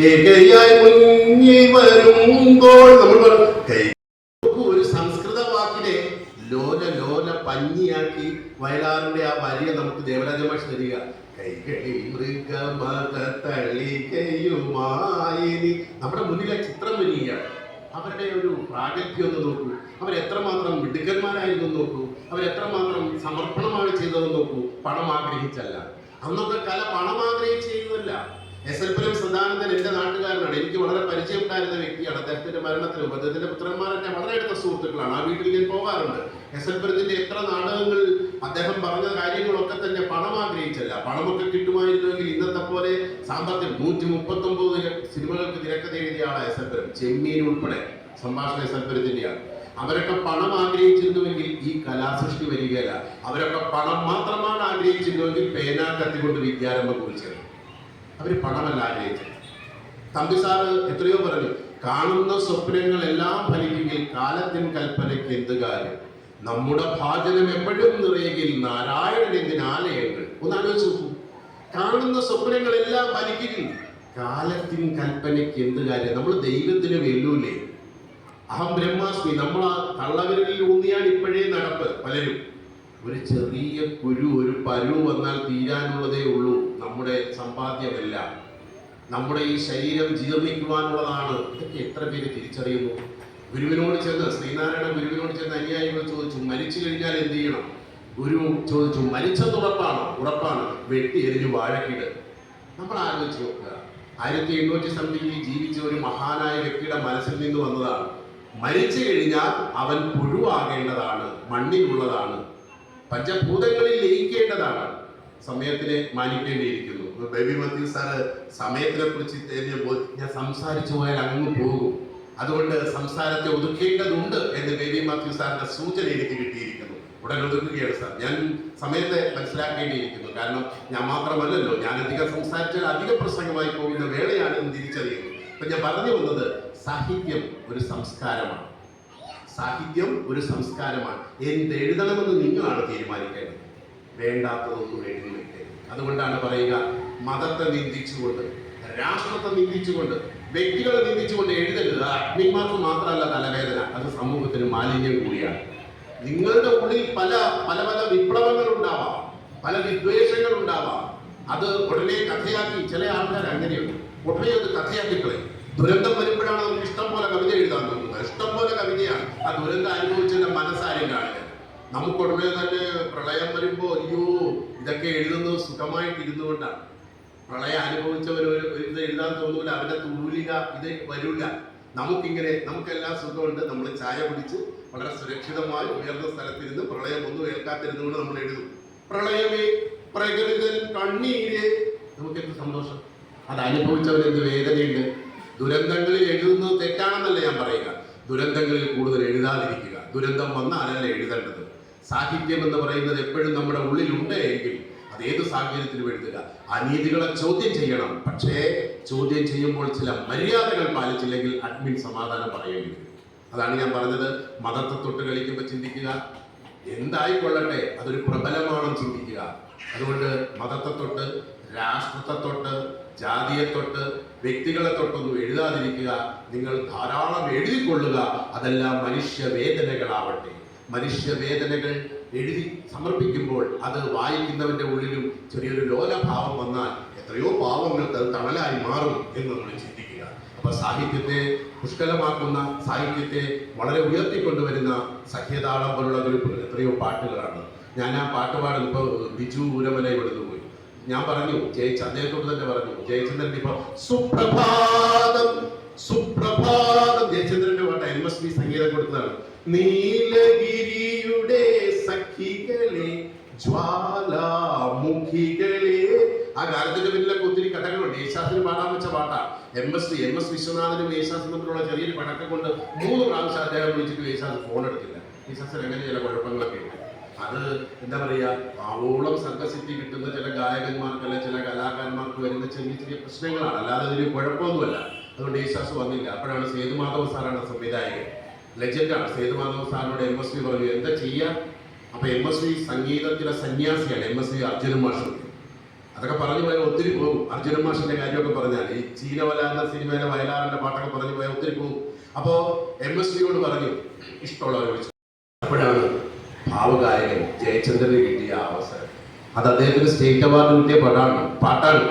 ഏകയായി മുങ്ങി വരുമ്പോൾ നമ്മൾ ഒരു സംസ്കൃത വാക്കിനെ ലോല ലോല പഞ്ഞിയാക്കി വയലാറിന്റെ ആ വരിയെ നമുക്ക് ദേവരാജ മാഷ് തരിക. കൈകളിൽ മൃഗമത തളികയുമായി. നമ്മുടെ മുന്നിലെ ചിത്രം വരികയാണ്. അവരുടെ ഒരു പ്രാഗൽഭ്യം ഒന്ന് നോക്കൂ. അവരെത്രമാത്രം മിടുക്കന്മാരായിരുന്നു നോക്കൂ. അവരെത്രമാത്രം സമർപ്പണമാണ് ചെയ്തതെന്ന് നോക്കൂ. പണം ആഗ്രഹിച്ചല്ല. അന്നൊക്കെ കല പണം ആഗ്രഹിച്ച് ചെയ്യുന്നതല്ല. എസ്.എൽ. സദാനന്ദൻ എൻ്റെ നാട്ടുകാരനാണ്. എനിക്ക് വളരെ പരിചയമുണ്ടായിരുന്ന വ്യക്തിയാണ്. അദ്ദേഹത്തിന്റെ മരണത്തിന് മുമ്പ് അദ്ദേഹത്തിന്റെ പുത്രന്മാർ എന്നെ വളരെ അടുത്ത സുഹൃത്തുക്കളാണ്. ആ വീട്ടിൽ ഞാൻ പോകാറുണ്ട്. എസ്.എൽ. എത്ര നാടകങ്ങൾ അദ്ദേഹം പറഞ്ഞ കാര്യങ്ങളൊക്കെ തന്നെ പണം ആഗ്രഹിച്ചല്ല. പണമൊക്കെ കിട്ടുമായിരുന്നുവെങ്കിൽ ഇന്നത്തെ പോലെ സാമ്പത്തികം 139 സിനിമകൾക്ക് തിരക്കഥ എഴുതിയ ആളാണ് എസ്.എൽ. ചെമ്മീൻ ഉൾപ്പെടെ സംഭാഷണ എസ്.എൽ. അവരൊക്കെ പണം ആഗ്രഹിച്ചിരുന്നുവെങ്കിൽ ഈ കലാസൃഷ്ടി വരികയല്ല. അവരൊക്കെ പണം മാത്രമാണ് ആഗ്രഹിച്ചിരുന്നുവെങ്കിൽ പേനാ കത്തിക്കൊണ്ട് വിദ്യാരംഭം കുറിച്ചത്. അവര് പണമല്ല ആഗ്രഹിച്ചത്. തമ്പി സാറ് എത്രയോ പറഞ്ഞു, കാണുന്ന സ്വപ്നങ്ങളെല്ലാം ഫലിക്കുമെങ്കിൽ കാലത്തിൻ കൽപ്പനയ്ക്ക് എന്ത് കാര്യം, നമ്മുടെ ഭാജനം എപ്പോഴും നിറയെങ്കിൽ നാരായണൻ എന്തിനാലയങ്ങൾ. ഒന്ന് ആലോചിച്ച് നോക്കൂ. കാണുന്ന സ്വപ്നങ്ങളെല്ലാം ഫലിക്കുമെങ്കിൽ കാലത്തിൻ കൽപ്പനയ്ക്ക് എന്ത് കാര്യം. നമ്മൾ ദൈവത്തിന് വെല്ലൂലേ? അഹം ബ്രഹ്മാസ്മി. നമ്മൾ ആ തള്ളവിരലിൽ ഊന്നിയാണ് ഇപ്പോഴേ നടപ്പ്. പലരും ഒരു ചെറിയ കുരു, ഒരു പരു വന്നാൽ തീരാനുള്ളതേ ഉള്ളൂ. നമ്മുടെ സമ്പാദ്യമല്ല, നമ്മുടെ ഈ ശരീരം ജീർണിക്കുവാനുള്ളതാണ്. ഇതൊക്കെ എത്ര പേര് തിരിച്ചറിയുന്നു? ഗുരുവിനോട് ചെന്ന്, ശ്രീനാരായണ ഗുരുവിനോട് ചെന്ന് അനുയായികൾ ചോദിച്ചു, മരിച്ചു കഴിഞ്ഞാൽ എന്ത് ചെയ്യണം? ഗുരു ചോദിച്ചു, മരിച്ചത് ഉറപ്പാണോ? ഉറപ്പാണ്. വെട്ടി എരിഞ്ഞു വാഴക്കിട്. നമ്മൾ ആലോചിച്ച് നോക്കുക. 1800 സംതിങ്ങിൽ ജീവിച്ച ഒരു മഹാനായ വ്യക്തിയുടെ മനസ്സിൽ നിന്ന് വന്നതാണ്. മരിച്ചു കഴിഞ്ഞാൽ അവൻ പുഴുവാകേണ്ടതാണ്, മണ്ണിലുള്ളതാണ്, പഞ്ചഭൂതങ്ങളിൽ ലയിക്കേണ്ടതാണ്, സമയത്തിനെ മാനിക്കേണ്ടിയിരിക്കുന്നു. ബേബി മാത്യു സാറ് സമയത്തിനെ കുറിച്ച് തെളിഞ്ഞപ്പോൾ ഞാൻ സംസാരിച്ചു പോയാൽ അങ്ങ് പോകും, അതുകൊണ്ട് സംസാരത്തെ ഒതുക്കേണ്ടതുണ്ട് എന്ന് ബേബി മാത്യു സാറിന്റെ സൂചന എനിക്ക് കിട്ടിയിരിക്കുന്നു. ഉടൻ ഒതുക്കുകയാണ് സാർ. ഞാൻ സമയത്തെ മനസ്സിലാക്കേണ്ടിയിരിക്കുന്നു. കാരണം ഞാൻ മാത്രമല്ലല്ലോ, ഞാൻ അധികം സംസാരിച്ചാൽ അധിക പ്രസംഗമായി പോകുന്ന വേളയാണ് എന്ന് തിരിച്ചറിയുന്നു. അപ്പൊ ഞാൻ പറഞ്ഞു വന്നത്, സാഹിത്യം ഒരു സംസ്കാരമാണ്. സാഹിത്യം ഒരു സംസ്കാരമാണ്. എന്തെഴുതണമെന്ന് നിങ്ങളാണ് തീരുമാനിക്കേണ്ടത്. വേണ്ടാത്തതൊന്നും എഴുതി വയ്ക്കരുത്. അതുകൊണ്ടാണ് പറയുക, മതത്തെ നിന്ദിച്ചുകൊണ്ട്, രാഷ്ട്രത്തെ നിന്ദിച്ചുകൊണ്ട്, വ്യക്തികളെ നിന്ദിച്ചുകൊണ്ട് എഴുതരുത്. അഗ്നിമാർക്ക് മാത്രമല്ല തലവേദന, അത് സമൂഹത്തിന് മാലിന്യം കൂടിയാണ്. നിങ്ങളുടെ ഉള്ളിൽ പല പല പല വിപ്ലവങ്ങൾ ഉണ്ടാവാം, പല വിദ്വേഷങ്ങൾ ഉണ്ടാവാം. അത് ഉടനെ കഥയാക്കി, ചില ആൾക്കാർ അങ്ങനെയുണ്ട്, ഉടനെ അത് കഥയാക്കിക്കളെ. ദുരന്തം വരുമ്പോഴാണ് നമുക്ക് ഇഷ്ടം പോലെ കവിത എഴുതാൻ തോന്നുന്നത്. ഇഷ്ടം പോലെ കവിതയാണ്. ആ ദുരന്തം അനുഭവിച്ചതിന്റെ മനസ്സാരും കാണില്ല. നമുക്ക് ഉടനെ തന്നെ പ്രളയം വരുമ്പോ അയ്യോ ഇതൊക്കെ എഴുതുന്നത് സുഖമായിട്ട് ഇരുന്നുകൊണ്ടാണ്. പ്രളയം അനുഭവിച്ചവർ ഇത് എഴുതാൻ തോന്നൂല, അവന്റെ തൂലിക ഇത് വരില്ല. നമുക്കിങ്ങനെ, നമുക്കെല്ലാം സുഖമുണ്ട്. നമ്മൾ ചായ കുടിച്ച് വളരെ സുരക്ഷിതമായി ഉയർന്ന സ്ഥലത്തിരുന്ന് പ്രളയം ഒന്നും ഏൽക്കാത്തിരുന്നുകൊണ്ട് നമ്മൾ എഴുതും. പ്രളയമേ പ്രകൃതൻ കണ്ണീര്, നമുക്ക് എന്ത് സന്തോഷം. അത് അനുഭവിച്ചവരെന്ത് വേദനയുണ്ട്. ദുരന്തങ്ങളിൽ എഴുതുന്നത് തെറ്റാണെന്നല്ല ഞാൻ പറയുക. ദുരന്തങ്ങളിൽ കൂടുതൽ എഴുതാതിരിക്കുക. ദുരന്തം വന്നാലല്ല എഴുതേണ്ടത്. സാഹിത്യം എന്ന് പറയുന്നത് എപ്പോഴും നമ്മുടെ ഉള്ളിലുണ്ട് എങ്കിൽ അത് ഏത് സാഹചര്യത്തിലും എഴുതുക. അനീതികളെ ചോദ്യം ചെയ്യണം. പക്ഷേ ചോദ്യം ചെയ്യുമ്പോൾ ചില മര്യാദകൾ പാലിച്ചില്ലെങ്കിൽ അഡ്മിൻ സമാധാനം പറയേണ്ടി വരും. അതാണ് ഞാൻ പറഞ്ഞത്. മതത്തെ തൊട്ട് കളിക്കുമ്പോൾ ചിന്തിക്കുക, എന്തായിക്കൊള്ളട്ടെ അതൊരു പ്രബലമാണെന്ന് ചിന്തിക്കുക. അതുകൊണ്ട് മതത്തെ തൊട്ട്, രാഷ്ട്രത്തെ തൊട്ട്, ജാതിയെ തൊട്ട്, വ്യക്തികളെ തൊട്ടൊന്നും എഴുതാതിരിക്കുക. നിങ്ങൾ ധാരാളം എഴുതിക്കൊള്ളുക. അതെല്ലാം മനുഷ്യവേദനകളാവട്ടെ. മനുഷ്യവേദനകൾ എഴുതി സമർപ്പിക്കുമ്പോൾ അത് വായിക്കുന്നവന്റെ ഉള്ളിലും ചെറിയൊരു ലോലഭാവം വന്നാൽ എത്രയോ പാവങ്ങൾക്ക് അത് തണലായി മാറും എന്ന് നമ്മൾ ചിന്തിക്കുക. അപ്പൊ സാഹിത്യത്തെ പുഷ്കലമാക്കുന്ന, സാഹിത്യത്തെ വളരെ ഉയർത്തിക്കൊണ്ടുവരുന്ന സഖ്യതാളം പോലുള്ള ഗ്രൂപ്പുകൾ, എത്രയോ പാട്ടുകളാണ്. ഞാൻ ആ പാട്ട് പാടുന്നു. ഇപ്പോൾ ബിജു ഊരമല ഇവിടുന്ന് പോയി. ഞാൻ പറഞ്ഞു, അദ്ദേഹത്തോട് തന്നെ പറഞ്ഞു, ജയചന്ദ്രൻ ഇപ്പൊ സുപ്രഭാതം സുപ്രഭാതം, ജയചന്ദ്രന്റെ പാട്ട് MSV സംഗീതം കൊടുത്തതാണ്. നീലഗിരിയുടെ സഖികളെ ജ്വാലാമുഖികളെ. ആ ഗാനത്തിന്റെ പിന്നിലൊക്കെ ഒത്തിരി കഥകളുണ്ട്. യേശാസിന് പാടാൻ വെച്ച പാട്ടാണ്. MS വിശ്വനാഥനും യേശാസും തമ്മിലുള്ള ചെറിയൊരു പടക്കം കൊണ്ട് 3 പ്രാവശ്യം അദ്ദേഹം വിളിച്ചിട്ട് യേശാസ് ഫോൺ എടുത്തില്ല. യേശാസിന് അങ്ങനെ ചില കുഴപ്പങ്ങളൊക്കെ ഉണ്ട്. അത് എന്താ പറയുക, ആവോളം സംഘസിദ്ധി കിട്ടുന്ന ചില ഗായകന്മാർക്ക് അല്ലെ ചില കലാകാരന്മാർക്ക് വരുന്ന ചെറിയ ചെറിയ പ്രശ്നങ്ങളാണ്. അല്ലാതെ അതിന് കുഴപ്പമൊന്നുമല്ല. അതുകൊണ്ട് യേശാസ് വന്നില്ല. അപ്പോഴാണ് സേതുമാധവ സാറാണ് സംവിധായകൻ, ലെജൻഡാണ്. സേതുമാധവ സാറിനോട് MSV പറഞ്ഞു എന്താ ചെയ്യാ. അപ്പൊ MSV സംഗീതത്തിലെ സന്യാസിയാണ്. MSV അർജുനൻ മാഷ്. അതൊക്കെ പറഞ്ഞു പോയാൽ ഒത്തിരി പോകും. അർജുനൻ മാഷിന്റെ കാര്യമൊക്കെ പറഞ്ഞാൽ ഈ ചീനവല എന്ന സിനിമയിലെ വയലാറിന്റെ പാട്ടൊക്കെ പറഞ്ഞു പോയാൽ ഒത്തിരി പോകും. അപ്പോ MSVയോട് പറഞ്ഞു ഇഷ്ടമുള്ളവരെ വിളിച്ചു. അപ്പോഴാണ് ഭാവഗായകൻ ജയചന്ദ്രന് കിട്ടിയ അവസരം. അത് അദ്ദേഹത്തിന് സ്റ്റേറ്റ് അവാർഡ് കിട്ടിയ പാട്ടാണ്.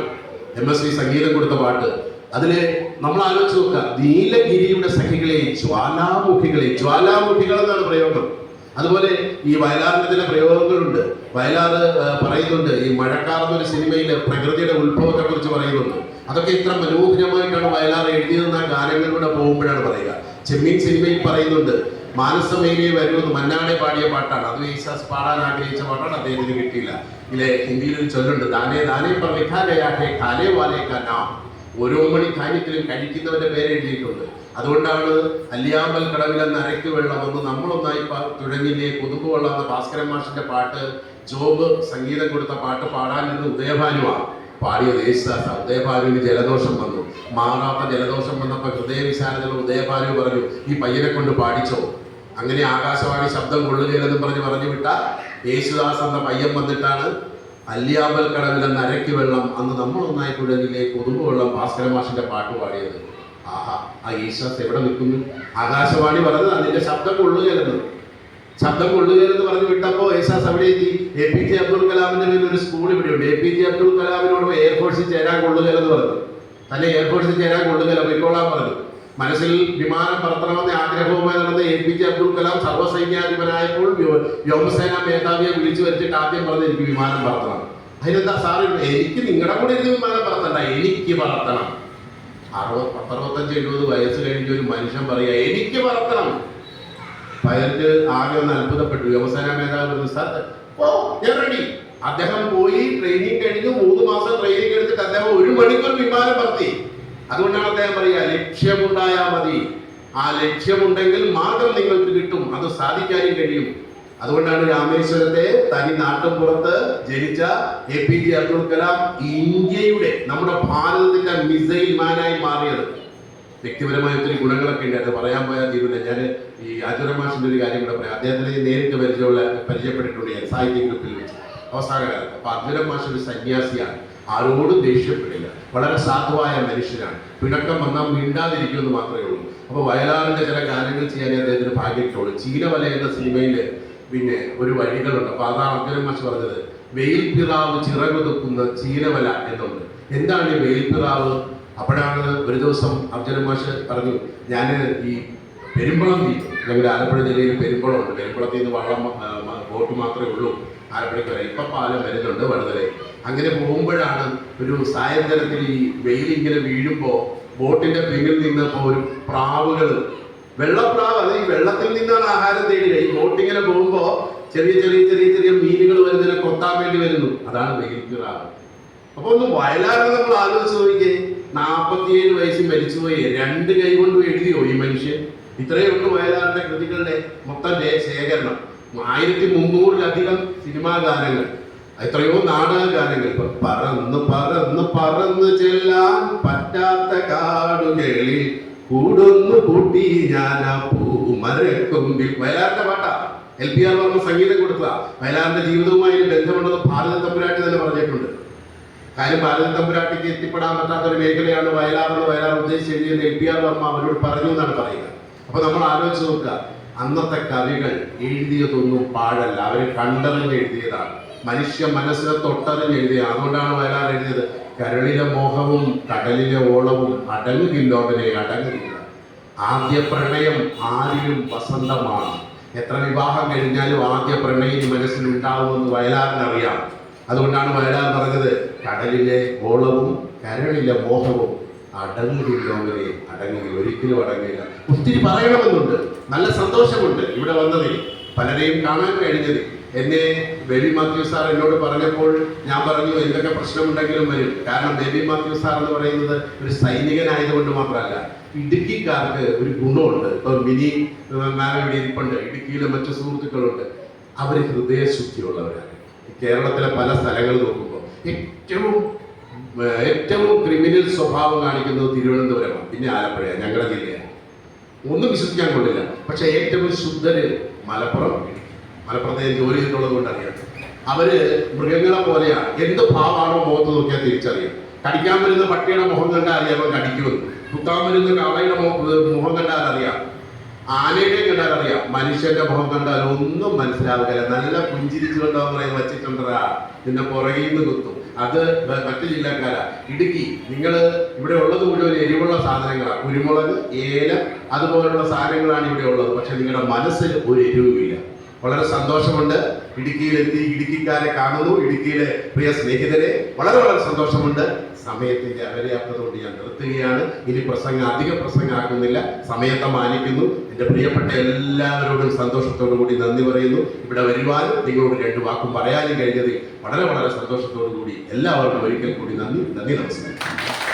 MSV സംഗീതം കൊടുത്ത പാട്ട്. അതില് നമ്മൾ ആലോചിച്ച് നോക്കുക, നീലഗിരിയുടെ സഖികളെ ജ്വാലാമുഖികൾ എന്നാണ് പ്രയോഗം. അതുപോലെ ഈ വയലാറിന്റെ ചില പ്രയോഗങ്ങളുണ്ട്. വയലാർ പറയുന്നുണ്ട്, ഈ മഴക്കാർ എന്നൊരു സിനിമയിൽ പ്രകൃതിയുടെ ഉത്ഭവത്തെ കുറിച്ച് പറയുന്നുണ്ട്. അതൊക്കെ ഇത്ര മനോഹരമായിട്ടാണ് വയലാർ എഴുതിയതെന്ന് ആ ഗാനങ്ങളിലൂടെ പോകുമ്പോഴാണ് പറയുക. ചെമ്മീൻ സിനിമയിൽ പറയുന്നുണ്ട്, മാനസമേനയെ വരുമെന്ന് മന്നാടെ പാടിയ പാട്ടാണ്. അത് യേശുദാസ് പാടാൻ ആഗ്രഹിച്ച പാട്ടാണ്, അദ്ദേഹത്തിന് കിട്ടിയില്ല. ഇതിലെ ഹിന്ദിയിൽ ഒരു ചൊല്ലുണ്ട്, ദാനേ ദാനേ പർ ലിഖാ ഗയാ ഹൈ ഖാനെ വാലേ കാ നാം. ഓരോ മണി ധാന്യത്തിലും കഴിക്കുന്നവന്റെ പേര് എഴുതിയിട്ടുണ്ട്. അതുകൊണ്ടാണ് അല്ലിയാമ്പൽ കടവിലെന്ന് അരയ്ക്ക് വെള്ളം ഒന്ന് നമ്മളൊന്നായി തുഴഞ്ഞില്ലേ കൊതുമ്പ് കൊള്ളാന്ന ഭാസ്കരൻ മാഷിന്റെ പാട്ട്, ജോബ് സംഗീതം കൊടുത്ത പാട്ട് പാടാനിരുന്ന ഉദയഭാനുവാണ് പാടിയത്. യേശുദാസ. ഉദയഭാനുവിന് ജലദോഷം വന്നു. മാറാത്ത ജലദോഷം വന്നപ്പോൾ ഹൃദയവിശാലതയുള്ള ഉദയഭാനു പറഞ്ഞു, ഈ പയ്യനെ കൊണ്ട് പാടിച്ചോ. അങ്ങനെ ആകാശവാണി ശബ്ദം കൊള്ളുകയില്ലെന്നും പറഞ്ഞു വിട്ട യേശുദാസ് എന്ന പയ്യൻ വന്നിട്ടാണ് അല്ലിയാമ്പൽ കടവിലെന്ന് അരയ്ക്ക് വെള്ളം അന്ന് നമ്മളൊന്നായി തുഴഞ്ഞില്ലേ കൊതുമ്പ് വെള്ളം ഭാസ്കരൻ മാഷിന്റെ പാട്ട് പാടിയത്. ആഹാ, ആ യേശുദാസ് എവിടെ നിൽക്കുന്നു? ആകാശവാണി പറഞ്ഞത് അതിന്റെ ശബ്ദം കൊള്ളുകയെന്ന് പറഞ്ഞു വിട്ടപ്പോ യേശുദാസ് അവിടെ എത്തി. APJ അബ്ദുൽ കലാമിന്റെ പേരിൽ ഒരു സ്കൂൾ ഇവിടെയുണ്ട്. APJ അബ്ദുൽ കലാമിനോട് എയർഫോഴ്സിൽ ചേരാൻ കൊള്ളുകയെന്ന് പറഞ്ഞു. തന്നെ എയർഫോഴ്സിൽ ചേരാൻ കൊള്ളുകയില്ല, പോയിക്കോളാൻ പറഞ്ഞു. മനസ്സിൽ വിമാനം പറത്തണമെന്ന ആഗ്രഹവുമായി നടന്ന APJ അബ്ദുൽ കലാം സർവ്വസൈന്യാധിപനായപ്പോൾ വ്യോമസേനാ മേധാവിയെ വിളിച്ചു വരുത്തിയിട്ട് ആദ്യം പറഞ്ഞ് എനിക്ക് വിമാനം പറത്തണം. അതിനെന്താ സാറ്, എനിക്ക് നിങ്ങളുടെ കൂടെ ഇരുന്ന് വിമാനം പറത്തണ്ട, എനിക്ക് പറത്തണം. 65-70 വയസ്സ് കഴിഞ്ഞ ഒരു മനുഷ്യൻ പറയാ എനിക്ക് പറത്തണം. പൈലറ്റ് ആകെ ഒന്ന് അത്ഭുതപ്പെട്ടു. വ്യോമസേനാ മേധാവി പറഞ്ഞു, സാർ ഓ ഞാൻ റെഡി. അദ്ദേഹം പോയി ട്രെയിനിങ് കഴിഞ്ഞു. 3 മാസം ട്രെയിനിങ് എടുത്തിട്ട് അദ്ദേഹം 1 മണിക്കൂർ വിമാനം പറത്തി. അതുകൊണ്ടാണ് അദ്ദേഹം പറയുക, ലക്ഷ്യമുണ്ടായാൽ മതി. ആ ലക്ഷ്യമുണ്ടെങ്കിൽ മാർഗം നിങ്ങൾക്ക് കിട്ടും, അത് സാധിക്കാനും കഴിയും. അതുകൊണ്ടാണ് രാമേശ്വരത്തെ തനി നാട്ടുംപുറത്ത് ജനിച്ച APJ അബ്ദുൽ കലാം ഇന്ത്യയുടെ, നമ്മുടെ ഭാരതത്തിന്റെ മിസൈൽ മാനായി മാറിയത്. വ്യക്തിപരമായ ഒത്തിരി ഗുണങ്ങളൊക്കെ ഉണ്ട്, അത് പറയാൻ പോയാൽ തീരുന്നില്ല. ഞാൻ ഈ ആചാര്യ മാഷിന്റെ ഒരു കാര്യം കൂടെ പറയാം. അദ്ദേഹത്തിന് നേരിട്ട് പരിചയപ്പെട്ടിട്ടുണ്ട് ഞാൻ സാഹിത്യ ഗ്രൂപ്പിൽ വെച്ച് അവസാന കാലത്ത്. അപ്പൊ ആചാര്യ മാഷ് ഒരു സന്യാസിയാണ്, ആരോടും ദേഷ്യപ്പെടില്ല, വളരെ സാധുവായ മനുഷ്യനാണ്. പിണക്കം വന്നാൽ മിണ്ടാതിരിക്കുമെന്ന് മാത്രമേ ഉള്ളൂ. അപ്പൊ വയലാറിന്റെ ചില ഗാനങ്ങൾ ചെയ്യാനേ അദ്ദേഹത്തിന് ഭാഗ്യമുള്ളൂ. ചീനവല എന്ന സിനിമയിൽ പിന്നെ ഒരു വഴികളുണ്ട്. അപ്പൊ അതാണ് ആചാര്യ മാഷ് പറഞ്ഞത്, വെയിൽപ്പിറാവ് ചിറകുതുക്കുന്ന ചീനവല എന്നുണ്ട്. എന്താണ് ഈ വെയിൽപ്പിറാവ്? അപ്പോഴാണ് ഒരു ദിവസം അർജുന മാഷ് പറഞ്ഞു, ഞാൻ ഈ പെരുമ്പളം തീരും, ഞങ്ങളുടെ ആലപ്പുഴ ജില്ലയിൽ പെരുമ്പളമുണ്ട്. പെരുമ്പളത്തിൽ നിന്ന് ബോട്ട് മാത്രമേ ഉള്ളൂ ആലപ്പുഴയ്ക്ക് വരെ. ഇപ്പം പാലം വരുന്നുണ്ട് വടുതലയിൽ. അങ്ങനെ പോകുമ്പോഴാണ് ഒരു സായന്തനത്തിൽ ഈ വെയിലിങ്ങനെ വീഴുമ്പോൾ ബോട്ടിന്റെ പിന്നിൽ നിന്നപ്പോൾ ഒരു പ്രാവുകൾ, വെള്ളപ്രാവ്, അത് ഈ വെള്ളത്തിൽ നിന്നാണ് ആഹാരം തേടുക. ഈ ബോട്ടിങ്ങനെ പോകുമ്പോൾ ചെറിയ ചെറിയ ചെറിയ ചെറിയ മീനുകൾ വരുന്നതിനെ കൊത്താൻ വേണ്ടി വരുന്നു. അതാണ് വെയിൽപ്പിറാവ്. അപ്പൊ ഒന്ന് വയലാറിനെ നമ്മൾ ആലോചിച്ച് നോക്കിയേ. 47 വയസ്സിൽ മരിച്ചുപോയി. 2 കൈ കൊണ്ട് എഴുതിയോ ഈ മനുഷ്യൻ? ഇത്രയേ ഉള്ളൂ വയലാറിന്റെ കൃതികളുടെ മൊത്തം ശേഖരണം. 1300-ലധികം സിനിമാ ഗാനങ്ങൾ, എത്രയോ നാടക ഗാനങ്ങൾ. ഇപ്പൊ പറന്ന് പറന്ന് പറന്ന് ചെല്ലാൻ പറ്റാത്ത കാടുകളിൽ കൂടുന്നു കൂട്ടി ഞാൻ പൂമരക്കൊമ്പിൽ. വയലാറിന്റെ പാട്ടാ. LPR വർമ്മ സംഗീതം കൊടുത്ത. വയലാറിന്റെ ജീവിതവുമായി ബന്ധമുണ്ടെന്ന് ഭാരത തമ്പുരാട്ടി തന്നെ പറഞ്ഞിട്ടുണ്ട്. കാര്യം ഭാരത തമ്പുരാട്ടിക്ക് എത്തിപ്പെടാൻ പറ്റാത്ത ഒരു മേഖലയാണ് വയലാറെന്ന് വയലാർ ഉദ്ദേശിച്ച് എഴുതിയത് LPR വർമ്മ അവരോട് പറഞ്ഞു എന്നാണ് പറയുക. അപ്പൊ നമ്മൾ ആലോചിച്ച് നോക്കുക, അന്നത്തെ കവികൾ എഴുതിയതൊന്നും പാഴല്ല, അവര് കണ്ടറിഞ്ഞ് എഴുതിയതാണ്. മനുഷ്യ മനസ്സിനെ തൊട്ടറിഞ്ഞ് എഴുതിയതാണ്. അതുകൊണ്ടാണ് വയലാർ എഴുതിയത്, കരളിലെ മോഹവും കടലിലെ ഓളവും അടങ്ങുകില്ലോവനെ അടങ്ങുകില്ല. ആദ്യ പ്രണയം ആരിലും വസന്തമാണ്. എത്ര വിവാഹം കഴിഞ്ഞാലും ആദ്യ പ്രണയിനി മനസ്സിലുണ്ടാവുമെന്ന് വയലാറിനറിയാം. അതുകൊണ്ടാണ് വയലാർ പറഞ്ഞത്, കടലിലെ ഓളവും കരളിലെ മോഹവും അടങ്ങിയില്ലോവരെ അടങ്ങില്ല, ഒരിക്കലും അടങ്ങില്ല. ഒത്തിരി പറയണമെന്നുണ്ട്. നല്ല സന്തോഷമുണ്ട് ഇവിടെ വന്നതിൽ, പലരെയും കാണാൻ കഴിഞ്ഞതിൽ. എന്നെ ബേബി മാത്യു സാർ എന്നോട് പറഞ്ഞപ്പോൾ ഞാൻ പറഞ്ഞു എന്തൊക്കെ പ്രശ്നമുണ്ടെങ്കിലും വരും. കാരണം ബേബി മാത്യു സാർ എന്ന് പറയുന്നത് ഒരു സൈനികനായതുകൊണ്ട് മാത്രമല്ല, ഇടുക്കിക്കാർക്ക് ഒരു ഗുണമുണ്ട്. ഇപ്പൊ മിനി മാം ഇവിടെ ഇരിപ്പുണ്ട്, ഇടുക്കിയിലെ മറ്റു സുഹൃത്തുക്കളുണ്ട്. അവർ ഹൃദയശുദ്ധിയുള്ളവരാണ്. കേരളത്തിലെ പല സ്ഥലങ്ങൾ നോക്കുമ്പോൾ ഏറ്റവും ക്രിമിനൽ സ്വഭാവം കാണിക്കുന്നത് തിരുവനന്തപുരമാണ്, പിന്നെ ആലപ്പുഴ, ഞങ്ങളുടെ ജില്ലയാണ്. ഒന്നും വിശ്വസിക്കാൻ കൊള്ളില്ല. പക്ഷെ ഏറ്റവും ശുദ്ധര് മലപ്പുറത്തെ ജോലി ചെയ്തിട്ടുള്ളത് കൊണ്ട് അറിയാം. അവര് മൃഗങ്ങളെ പോലെയാണ്. എന്ത് ഭാവമാണോ മുഖത്ത് നോക്കിയാൽ തിരിച്ചറിയാം. കടിക്കാൻ വരുന്ന പട്ടിയുടെ മുഖം കണ്ടാൽ അറിയാം അവൻ കടിക്കുമെന്ന്. കുത്താൻ വരുന്ന കാളയുടെ മുഖം കണ്ടാൽ അറിയാം. ആനയുടെ കണ്ടാൽ അറിയാം. മനുഷ്യന്റെ മുഖം കണ്ടാൽ ഒന്നും മനസ്സിലാവുകയില്ല. നല്ല പുഞ്ചിരിച്ചുകൊണ്ടാവും പറയും, വച്ചിട്ടുണ്ടറാ നിന്നെ പുറകിൽ നിന്ന് കുത്തും. അത് മറ്റു ജില്ലക്കാരാ. ഇടുക്കി, നിങ്ങൾ ഇവിടെ ഉള്ളത് മുഴുവൻ എരിവുള്ള സാധനങ്ങളാണ്. കുരുമുളക്, ഏലം അതുപോലുള്ള സാധനങ്ങളാണ് ഇവിടെ ഉള്ളത്. പക്ഷെ നിങ്ങളുടെ മനസ്സിൽ ഒരു എരിവുമില്ല. വളരെ സന്തോഷമുണ്ട്. ഇടുക്കിയിലെത്തി ഇടുക്കിക്കാരെ കാണുന്നു, ഇടുക്കിയിലെ പ്രിയ സ്നേഹിതരെ വളരെ വളരെ സന്തോഷമുണ്ട്. സമയത്തിന്റെ അപര്യാപ്തത കൊണ്ട് ഞാൻ നിർത്തുകയാണ്. ഇനി അധിക പ്രസംഗമാക്കുന്നില്ല, സമയത്തെ മാനിക്കുന്നു. എൻ്റെ പ്രിയപ്പെട്ട എല്ലാവരോടും സന്തോഷത്തോടു കൂടി നന്ദി പറയുന്നു. ഇവിടെ വരുവാനും നിങ്ങളോട് 2 വാക്കും പറയാനും കഴിഞ്ഞതിൽ വളരെ വളരെ സന്തോഷത്തോടു കൂടി എല്ലാവർക്കും ഒരിക്കൽ കൂടി നന്ദി. നമസ്കാരം.